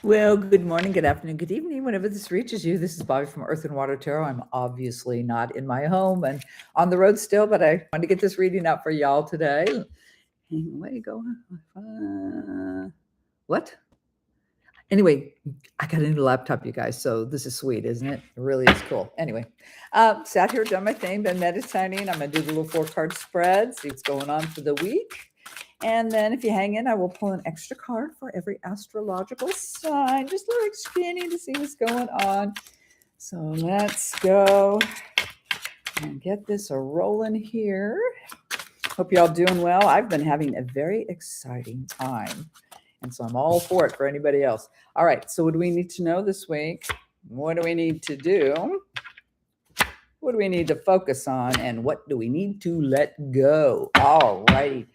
Well, good morning, good afternoon, good evening. Whenever this reaches you, this is Bobby from Earth and Water Tarot. I'm obviously not in my home and on the road still, but I wanted to get this reading out for y'all today. Way go. What? Anyway, I got a new laptop, you guys, so this is sweet, isn't it? It really is cool. Anyway, sat here, done my thing, been meditating. I'm going to do the little 4-card spread, see what's going on for the week. And then if you hang in, I will pull an extra card for every astrological sign, just a little skinny to see what's going on. So let's go and get this a rolling here. Hope y'all doing well. I've been having a very exciting time, and so I'm all for it for anybody else. All right, so what do we need to know this week? What do we need to do? What do we need to focus on? And what do we need to let go? All righty.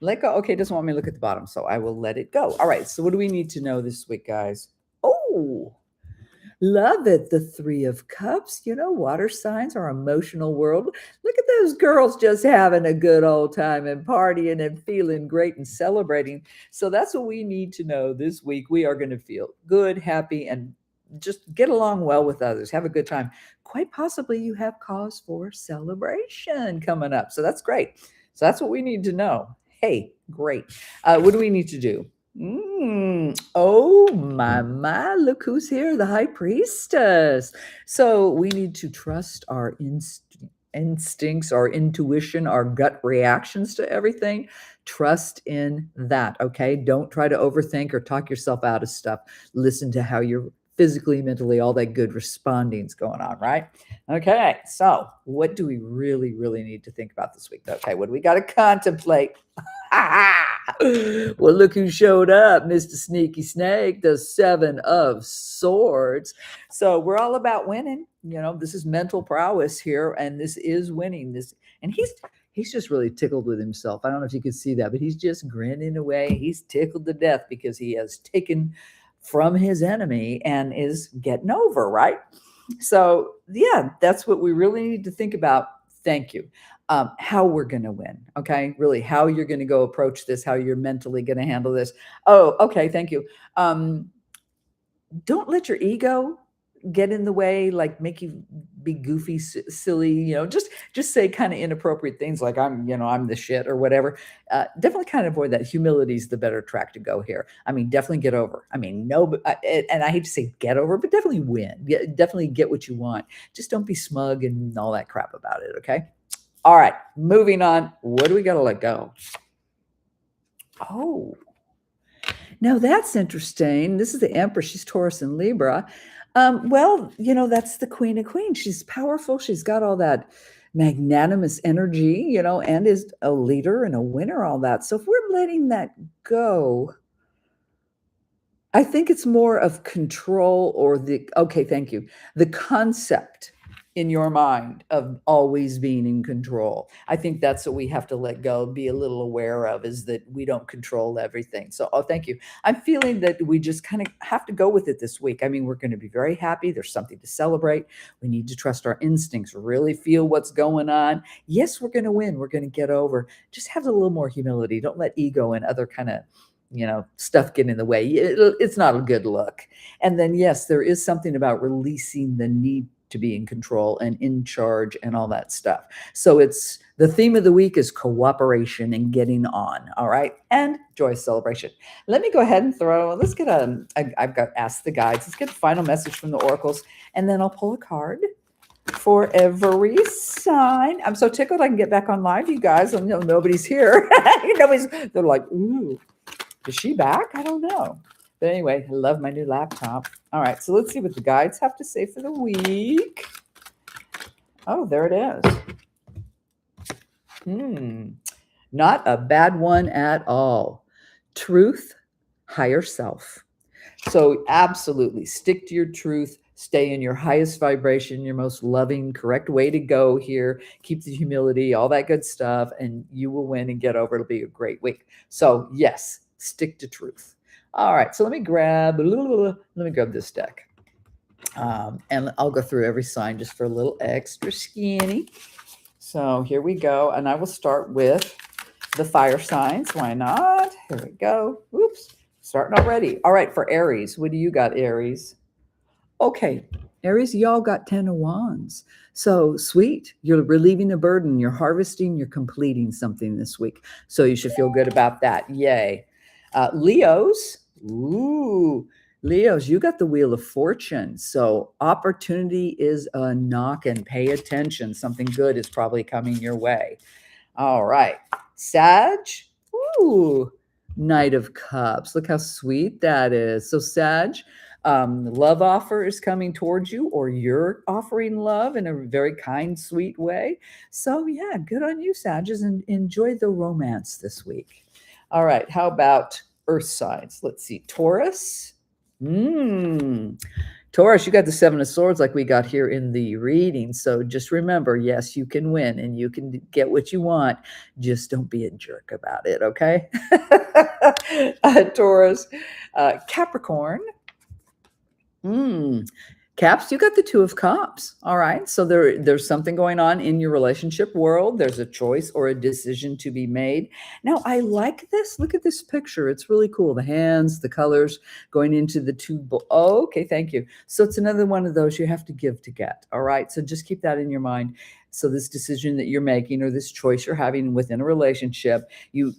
Let go. Okay, doesn't want me to look at the bottom, so I will let it go. All right, so what do we need to know this week, guys? Oh, love it. The 3 of Cups. You know, water signs, our emotional world. Look at those girls just having a good old time and partying and feeling great and celebrating. So that's what we need to know this week. We are going to feel good, happy, and just get along well with others. Have a good time. Quite possibly you have cause for celebration coming up. So that's great. So that's what we need to know. Hey, great. What do we need to do? Oh, my, look who's here, the High Priestess. So we need to trust our instincts, our intuition, our gut reactions to everything. Trust in that, okay? Don't try to overthink or talk yourself out of stuff. Listen to how you're physically, mentally, all that good responding's going on, right? Okay, so what do we really, really need to think about this week? Okay, what do we got to contemplate? Well, look who showed up, Mr. Sneaky Snake, the 7 of Swords. So we're all about winning. You know, this is mental prowess here, and this is winning. And he's just really tickled with himself. I don't know if you could see that, but he's just grinning away. He's tickled to death because he has taken from his enemy and is getting over, right? So yeah, that's what we really need to think about. Thank you. How we're going to win. Okay. Really how you're going to go approach this, how you're mentally going to handle this. Oh, okay. Thank you. Don't let your ego get in the way, like make you be goofy, silly, just say kind of inappropriate things like I'm the shit or whatever. Definitely kind of avoid that. Humility is the better track to go here. I mean, definitely get over. I mean, no, and I hate to say get over, but definitely win. Definitely get what you want. Just don't be smug and all that crap about it. Okay. All right. Moving on. What do we got to let go? Oh, now that's interesting. This is the Empress. She's Taurus and Libra. Well, that's the Queen of Queens. She's powerful. She's got all that magnanimous energy, and is a leader and a winner, all that. So if we're letting that go, I think it's more of control or thank you. The concept in your mind of always being in control. I think that's what we have to let go, be a little aware of, is that we don't control everything. So, thank you. I'm feeling that we just kind of have to go with it this week. I mean, we're going to be very happy. There's something to celebrate. We need to trust our instincts, really feel what's going on. Yes, we're going to win. We're going to get over. Just have a little more humility. Don't let ego and other kind of stuff get in the way. It's not a good look. And then, yes, there is something about releasing the need to be in control and in charge and all that stuff. So it's the theme of the week is cooperation and getting on. All right. And joyous celebration. Let me go ahead and let's get I've got ask the guides. Let's get a final message from the oracles, and then I'll pull a card for every sign. I'm so tickled I can get back on live, you guys. I know nobody's here. They're like, ooh, is she back? I don't know. But anyway, I love my new laptop. All right, so let's see what the guides have to say for the week. Oh, there it is. Not a bad one at all. Truth, higher self. So absolutely stick to your truth. Stay in your highest vibration, your most loving, correct way to go here. Keep the humility, all that good stuff, and you will win and get over. It'll be a great week. So yes, stick to truth. All right, so let me grab this deck. And I'll go through every sign just for a little extra skinny. So here we go. And I will start with the fire signs. Why not? Here we go. Oops. starting already. All right, for Aries, what do you got, Aries? Okay, Aries, y'all got 10 of Wands. So sweet. You're relieving a burden. You're harvesting. You're completing something this week. So you should feel good about that. Yay. Leos. Ooh, Leos, you got the Wheel of Fortune. So opportunity is a knock and pay attention. Something good is probably coming your way. All right. Sag. Ooh, Knight of Cups. Look how sweet that is. So Sag, love offer is coming towards you, or you're offering love in a very kind, sweet way. So yeah, good on you, Sages, and enjoy the romance this week. All right. How about earth signs? Let's see. Taurus. Taurus, you got the Seven of Swords like we got here in the reading. So just remember, yes, you can win and you can get what you want. Just don't be a jerk about it, okay? Taurus. Capricorn. Caps, you got the Two of Cups. All right. So there's something going on in your relationship world. There's a choice or a decision to be made. Now, I like this. Look at this picture. It's really cool. The hands, the colors going into the two. Oh, okay. Thank you. So it's another one of those you have to give to get. All right. So just keep that in your mind. So this decision that you're making or this choice you're having within a relationship, you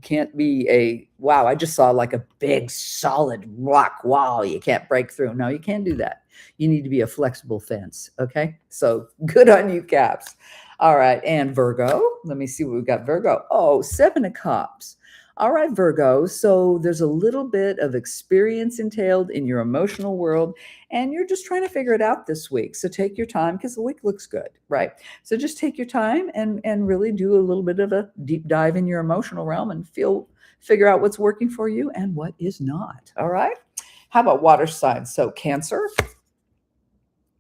can't be a, wow, I just saw like a big solid rock wall you can't break through. No, you can't do that. You need to be a flexible fence. Okay. So good on you, Caps. All right. And Virgo, let me see what we've got. Virgo. Oh, Seven of Cups. All right, Virgo. So there's a little bit of experience entailed in your emotional world, and you're just trying to figure it out this week. So take your time because the week looks good, right? So just take your time and really do a little bit of a deep dive in your emotional realm and figure out what's working for you and what is not. All right. How about water signs? So Cancer.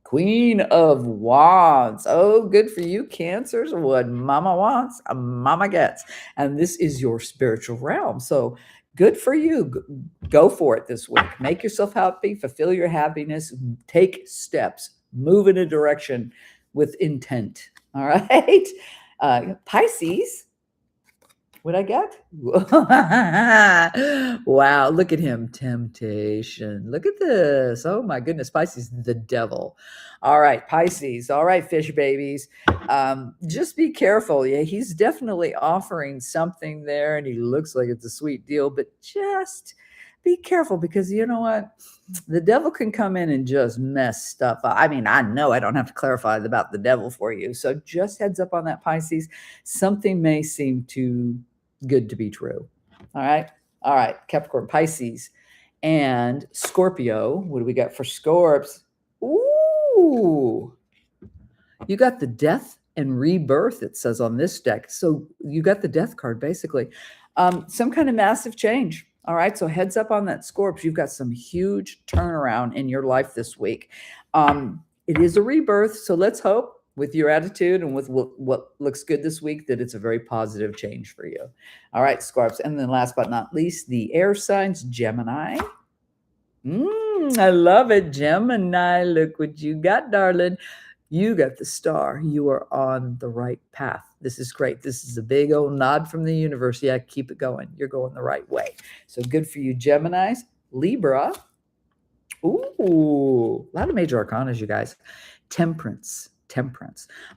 Queen of Wands. Oh, good for you, Cancers. What mama wants, mama gets. And this is your spiritual realm. So good for you. Go for it this week. Make yourself happy, fulfill your happiness, take steps, move in a direction with intent. All right. Pisces. What I get? Wow, look at him. Temptation. Look at this. Oh my goodness. Pisces, the devil. All right, Pisces. All right, fish babies. Just be careful. Yeah, he's definitely offering something there, and he looks like it's a sweet deal, but just be careful because you know what? The devil can come in and just mess stuff up. I mean, I know I don't have to clarify about the devil for you. So just heads up on that, Pisces. Something may seem too good to be true. All right. All right. Capricorn, Pisces, and Scorpio. What do we got for Scorps? Ooh, you got the death and rebirth, it says on this deck. So you got the death card, basically. Some kind of massive change. All right. So heads up on that, Scorps. You've got some huge turnaround in your life this week. It is a rebirth. So let's hope with your attitude and with what looks good this week that it's a very positive change for you. All right, Scorps. And then last but not least, the air signs, Gemini. I love it, Gemini. Look what you got, darling. You got the star. You are on the right path. This is great. This is a big old nod from the universe. Yeah, keep it going. You're going the right way. So good for you, Geminis. Libra. Ooh, a lot of major arcanas, you guys. Temperance.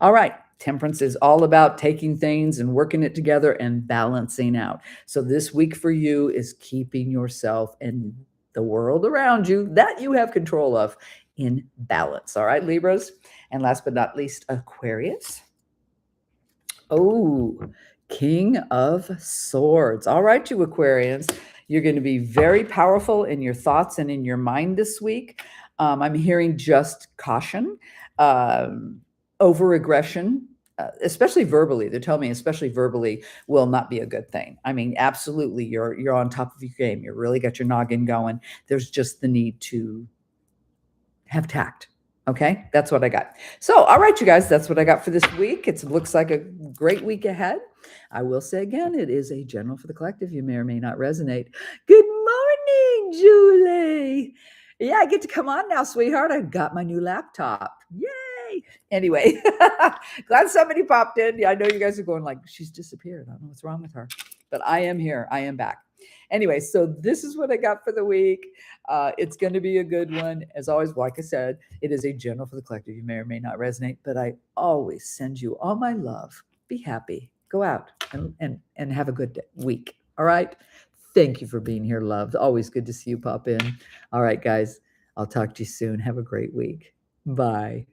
All right. Temperance is all about taking things and working it together and balancing out. So this week for you is keeping yourself and the world around you that you have control of in balance. All right, Libras. And last but not least, Aquarius. Oh, King of Swords. All right, you Aquarians. You're going to be very powerful in your thoughts and in your mind this week. I'm hearing just caution, over aggression, especially verbally. They're telling me, especially verbally, will not be a good thing. I mean, absolutely, you're on top of your game. You really got your noggin going. There's just the need to have tact. Okay, that's what I got. So, all right, you guys, that's what I got for this week. It looks like a great week ahead. I will say again, it is a general for the collective. You may or may not resonate. Good morning, Julie. Yeah, I get to come on now, sweetheart. I got my new laptop. Yay. Anyway, glad somebody popped in. Yeah, I know you guys are going like, she's disappeared. I don't know what's wrong with her. But I am here. I am back. Anyway, so this is what I got for the week. It's going to be a good one. As always, like I said, it is a general for the collective. You may or may not resonate, but I always send you all my love. Be happy. Go out and have a good week. All right. Thank you for being here, love. Always good to see you pop in. All right, guys. I'll talk to you soon. Have a great week. Bye.